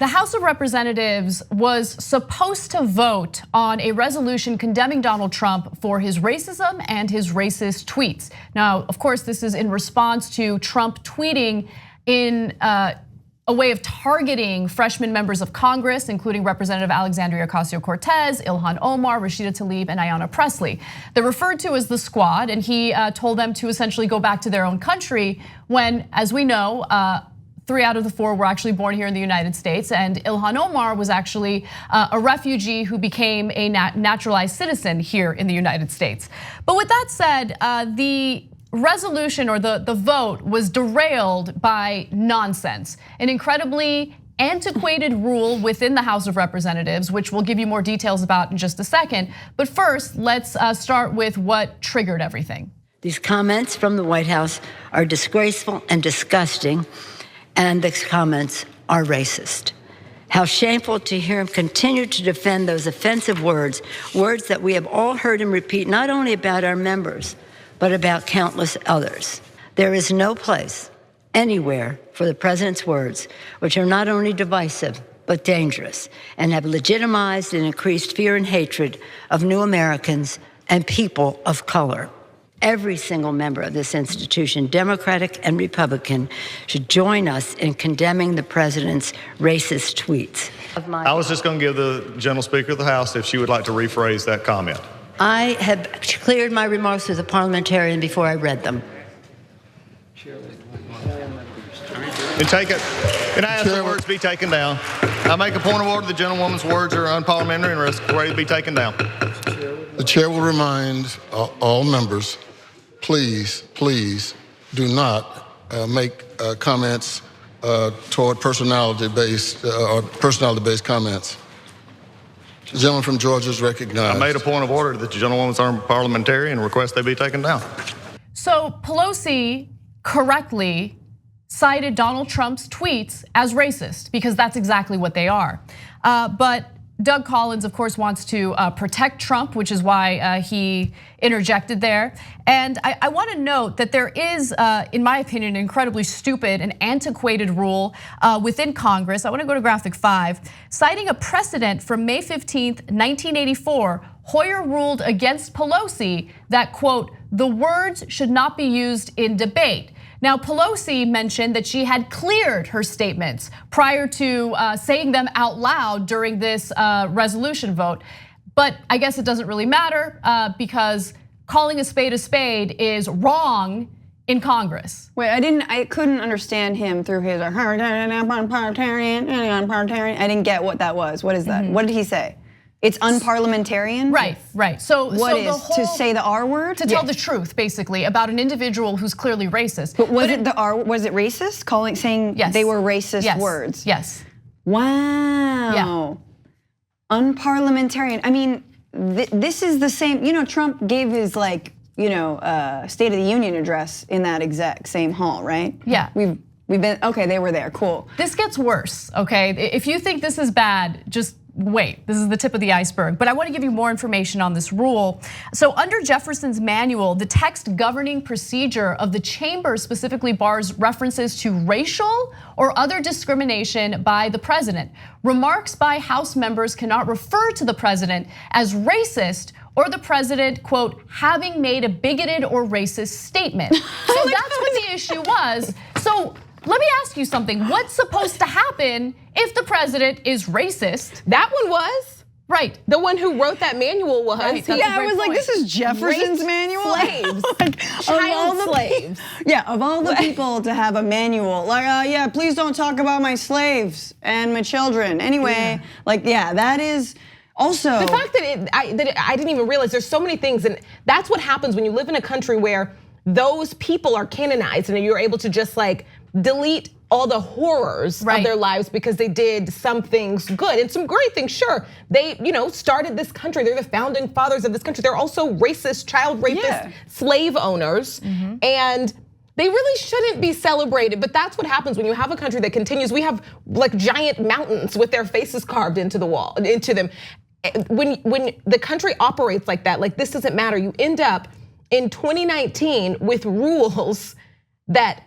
The House of Representatives was supposed to vote on a resolution condemning Donald Trump for his racism and his racist tweets. Now, of course, this is in response to Trump tweeting in a way of targeting freshman members of Congress, including Representative Alexandria Ocasio-Cortez, Ilhan Omar, Rashida Tlaib, and Ayanna Pressley. They're referred to as the Squad, and he told them to essentially go back to their own country when, as we know, 3 out of the 4 were actually born here in the United States, and Ilhan Omar was actually a refugee who became a naturalized citizen here in the United States. But with that said, the resolution or the vote was derailed by nonsense, an incredibly antiquated rule within the House of Representatives, which we'll give you more details about in just a second. But first, let's start with what triggered everything. These comments from the White House are disgraceful and disgusting, and these comments are racist. How shameful to hear him continue to defend those offensive words that we have all heard him repeat, not only about our members, but about countless others. There is no place anywhere for the president's words, which are not only divisive, but dangerous, and have legitimized and increased fear and hatred of new Americans and people of color. Every single member of this institution, Democratic and Republican, should join us in condemning the president's racist tweets. I was just going to give the General Speaker of the House if she would like to rephrase that comment. I have cleared my remarks with a parliamentarian before I read them. And take it. And I ask the words be taken down. I make a point of order. The gentlewoman's words are unparliamentary and ready to be taken down. The chair will remind all members, please do not make comments toward personality-based comments. The gentleman from Georgia is recognized. I made a point of order that the gentlewoman's unparliamentary and request they be taken down. So Pelosi correctly cited Donald Trump's tweets as racist because that's exactly what they are. But Doug Collins, of course, wants to protect Trump, which is why he interjected there. And I want to note that there is, in my opinion, an incredibly stupid and antiquated rule within Congress. I want to go to graphic 5. Citing a precedent from May 15th, 1984, Hoyer ruled against Pelosi that, quote, the words should not be used in debate. Now, Pelosi mentioned that she had cleared her statements prior to saying them out loud during this resolution vote. But I guess it doesn't really matter because calling a spade is wrong in Congress. Wait, I couldn't understand him through his unparliamentarian. I didn't get what that was. What is that? What did he say? It's unparliamentarian? Right. So what is the whole, to say the R word? To tell the truth, basically, about an individual who's clearly racist. But was it the R? Was it racist? Saying yes. They were racist words. Yes. Wow. Yeah. Unparliamentarian. I mean, this is the same. You know, Trump gave his State of the Union address in that exact same hall, right? Yeah. We've been okay. They were there. Cool. This gets worse. Okay, if you think this is bad, just wait, this is the tip of the iceberg. But I want to give you more information on this rule. So under Jefferson's manual, the text governing procedure of the chamber specifically bars references to racial or other discrimination by the president. Remarks by House members cannot refer to the president as racist or the president, quote, having made a bigoted or racist statement. So that's what the issue was. So let me ask you something. What's supposed to happen if the president is racist? That one was. Right. The one who wrote that manual was. Right, yeah, I was like, this is Jefferson's manual? Slaves. Child slaves. Yeah, of all the people to have a manual, yeah, please don't talk about my slaves and my children. Anyway, that is also. The fact that I didn't even realize there's so many things, and that's what happens when you live in a country where those people are canonized and you're able to just delete all the horrors of their lives because they did some things good and some great things. Sure, they started this country. They're the founding fathers of this country. They're also racist, child rapists, slave owners, and they really shouldn't be celebrated. But that's what happens when you have a country that continues. We have giant mountains with their faces carved into them. When the country operates like that, this doesn't matter. You end up in 2019 with rules that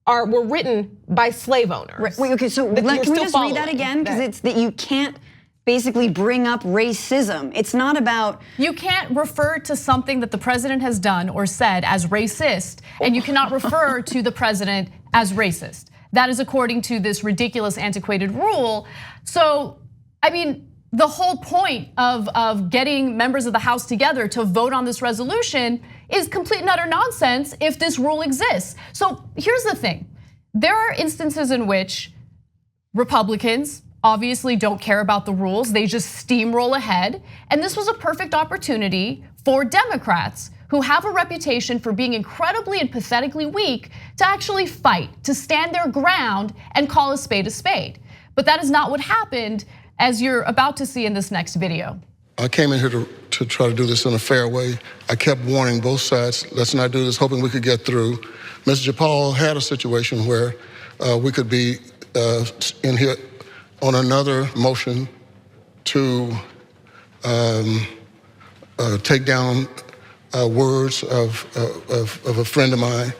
were written by slave owners. Right. Wait, okay, so can we just read that again? Because it's that you can't basically bring up racism. It's not about. You can't refer to something that the president has done or said as racist, and you cannot refer to the president as racist. That is according to this ridiculous, antiquated rule. So, I mean, the whole point of getting members of the House together to vote on this resolution is complete and utter nonsense if this rule exists. So here's the thing. There are instances in which Republicans obviously don't care about the rules. They just steamroll ahead. And this was a perfect opportunity for Democrats who have a reputation for being incredibly and pathetically weak to actually fight, to stand their ground and call a spade a spade. But that is not what happened, as you're about to see in this next video. I came in here to try to do this in a fair way. I kept warning both sides, let's not do this, hoping we could get through. Mr. Paul had a situation where we could be in here on another motion to take down words of a friend of mine.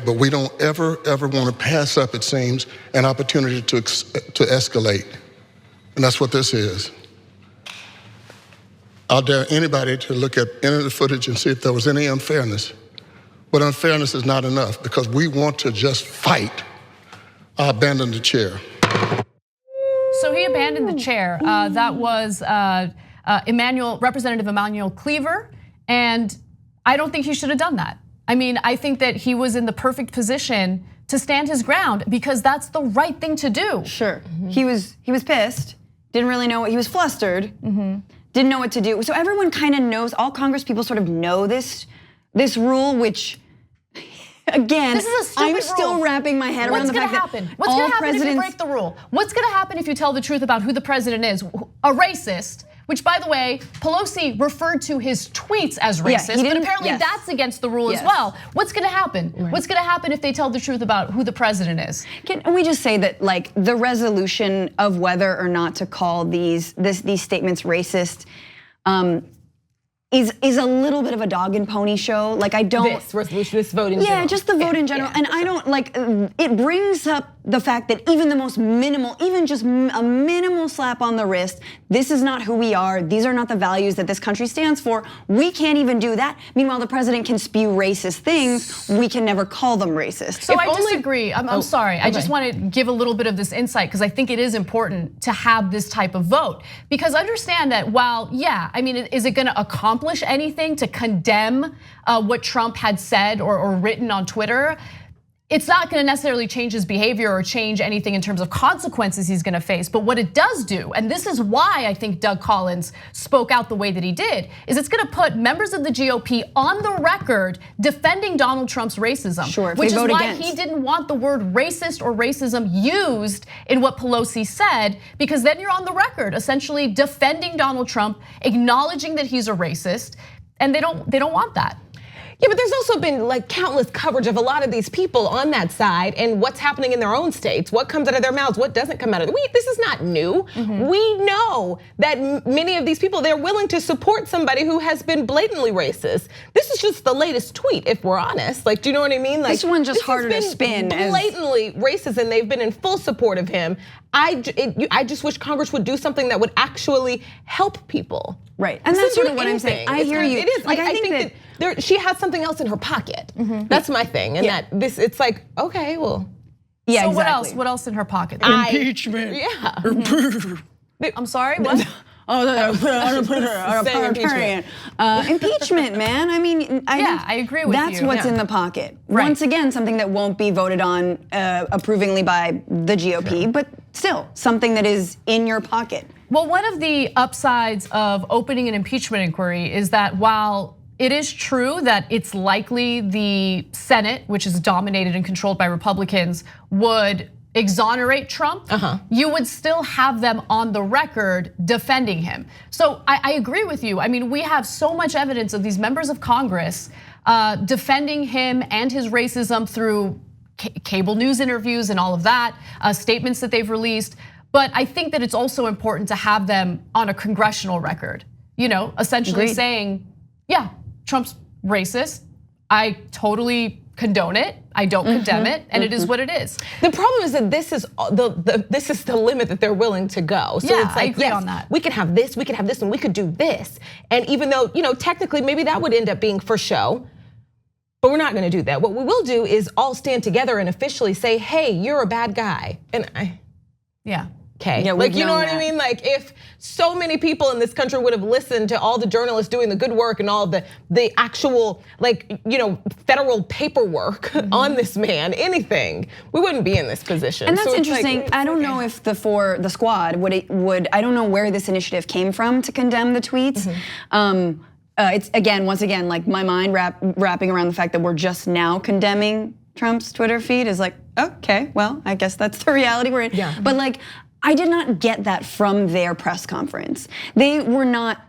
But we don't ever want to pass up, it seems, an opportunity to escalate. And that's what this is. I'll dare anybody to look at any of the footage and see if there was any unfairness. But unfairness is not enough because we want to just fight. I abandoned the chair. So he abandoned the chair. That was Representative Emmanuel Cleaver, and I don't think he should have done that. I mean, I think that he was in the perfect position to stand his ground because that's the right thing to do. Sure, he was pissed, didn't really know what, he was flustered, didn't know what to do. So everyone kind of knows, all Congress people sort of know this rule, which, again, this is a stupid I'm still rule. wrapping my head around the fact that What's gonna happen if you break the rule? What's gonna happen if you tell the truth about who the president is? A racist, which, by the way, Pelosi referred to his tweets as racist, but apparently that's against the rule as well. What's gonna happen? Right. What's gonna happen if they tell the truth about who the president is? Can we just say that, like, the resolution of whether or not to call these statements racist is a little bit of a dog and pony show. Like, I don't. This resolution, this vote in general. Yeah, just the vote in general. And I don't like, it brings up the fact that even the most minimal, even just a minimal slap on the wrist, this is not who we are. These are not the values that this country stands for. We can't even do that. Meanwhile, the president can spew racist things. We can never call them racist. So I disagree. I'm sorry. I just want to give a little bit of this insight because I think it is important to have this type of vote. Because understand that while, yeah, I mean, is it going to accomplish anything to condemn what Trump had said or written on Twitter? It's not gonna necessarily change his behavior or change anything in terms of consequences he's gonna face. But what it does do, and this is why I think Doug Collins spoke out the way that he did, is it's gonna put members of the GOP on the record defending Donald Trump's racism. Sure, which is why he didn't want the word racist or racism used in what Pelosi said, because then you're on the record essentially defending Donald Trump, acknowledging that he's a racist, and they don't want that. Yeah, but there's also been like countless coverage of a lot of these people on that side and what's happening in their own states, what comes out of their mouths, what doesn't come out of it. This is not new. We know that many of these people, they're willing to support somebody who has been blatantly racist. This is just the latest tweet, if we're honest. Like, do you know what I mean? Like, this one's just harder to spin. Blatantly racist, and they've been in full support of him. I just wish Congress would do something that would actually help people. Right, and that's sort of what I'm saying. I hear you. It is. Like, I think that she has something else in her pocket. That's my thing, and that it's like, okay, well. Yeah, so exactly. what else in her pocket? Impeachment. Yeah. I'm sorry, what? Impeachment, man. I mean, I agree with you. That's what's in the pocket. Right. Once again, something that won't be voted on approvingly by the GOP, but still something that is in your pocket. Well, one of the upsides of opening an impeachment inquiry is that while it is true that it's likely the Senate, which is dominated and controlled by Republicans, would exonerate Trump, you would still have them on the record defending him. So I agree with you. I mean, we have so much evidence of these members of Congress defending him and his racism through cable news interviews and all of that, statements that they've released. But I think that it's also important to have them on a congressional record, essentially saying, yeah, Trump's racist. I totally condone it. I don't condemn it, and it is what it is. The problem is that this is the limit that they're willing to go. So Yeah, it's like, I agree yes, on that. we could have this, and we could do this. And even though, technically maybe that would end up being for show, but we're not gonna do that. What we will do is all stand together and officially say, hey, you're a bad guy. And Yeah. Okay, Yeah, like, you know what I mean? Like, if so many people in this country would have listened to all the journalists doing the good work and all the actual, like, federal paperwork on this man, anything, we wouldn't be in this position. And that's So it's interesting. like, I don't know if the squad would. I don't know where this initiative came from to condemn the tweets. It's once again, like my mind wrapping around the fact that we're just now condemning Trump's Twitter feed is like, okay, well, I guess that's the reality we're in. Yeah. But like, I did not get that from their press conference. They were not,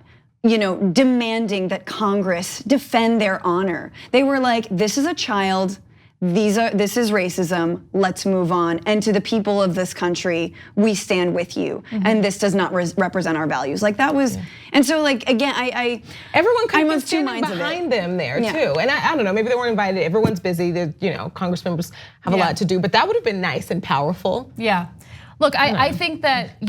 demanding that Congress defend their honor. They were like, this is a child, this is racism, let's move on. And to the people of this country, we stand with you. And this does not represent our values. Like that was, and so like, again, everyone could I'm have of two been minds of it. behind them there too. And I don't know, maybe they weren't invited, everyone's busy, Congress members have a lot to do, but that would have been nice and powerful. Yeah. Look, I think that,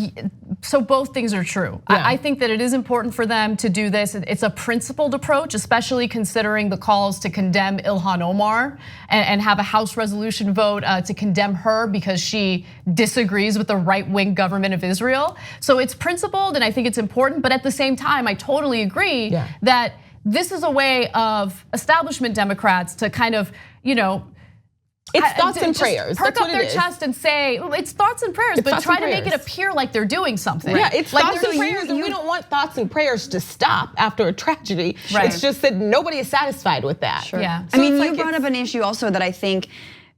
so both things are true. Yeah. I think that it is important for them to do this. It's a principled approach, especially considering the calls to condemn Ilhan Omar and have a House resolution vote to condemn her because she disagrees with the right-wing government of Israel. So it's principled and I think it's important, but at the same time, I totally agree that this is a way of establishment Democrats to kind of, it's thoughts and prayers. Perk That's up what their it is. chest and say, it's thoughts and prayers, but try to make it appear like they're doing something. Yeah, it's like thoughts and prayers, and we don't want thoughts and prayers to stop after a tragedy. Right. It's just that nobody is satisfied with that. Sure. Yeah. I mean, you brought up an issue also that I think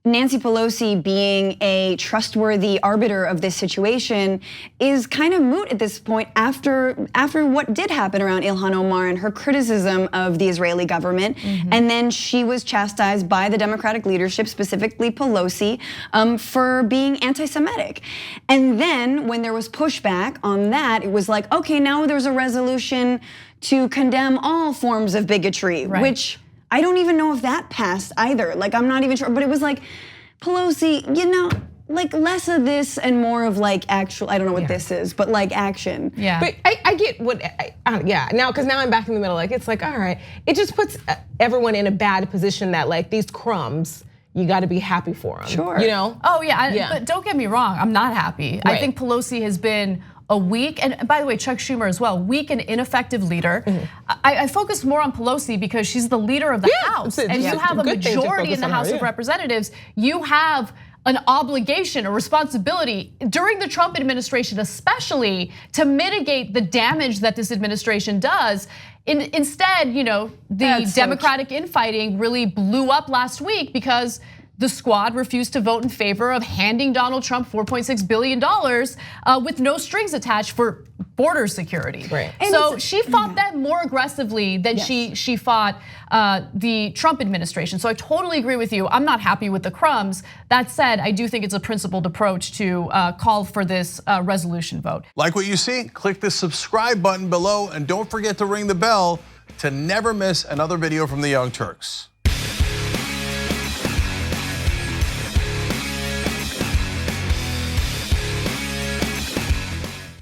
Nancy Pelosi being a trustworthy arbiter of this situation is kind of moot at this point after what did happen around Ilhan Omar and her criticism of the Israeli government. And then she was chastised by the Democratic leadership, specifically Pelosi, for being anti-Semitic. And then when there was pushback on that, it was like, okay, now there's a resolution to condemn all forms of bigotry, which I don't even know if that passed either. Like, I'm not even sure, but it was like, Pelosi, like less of this and more of like actual, I don't know what this is, but like action. Yeah. But I get what, now, because now I'm back in the middle, like it's like, all right. It just puts everyone in a bad position that like these crumbs, you gotta be happy for them. Sure. Oh yeah, but don't get me wrong, I'm not happy. I think Pelosi has been a weak, and by the way, Chuck Schumer as well, weak and ineffective leader. I focus more on Pelosi because she's the leader of the House, and you have a majority in the House of Representatives. You have an obligation, a responsibility during the Trump administration, especially to mitigate the damage that this administration does. Instead, the Democratic infighting really blew up last week because the squad refused to vote in favor of handing Donald Trump $4.6 billion with no strings attached for border security. Right. So she fought that more aggressively than she fought the Trump administration. So I totally agree with you. I'm not happy with the crumbs. That said, I do think it's a principled approach to call for this resolution vote. Like what you see? Click the subscribe button below and don't forget to ring the bell to never miss another video from the Young Turks.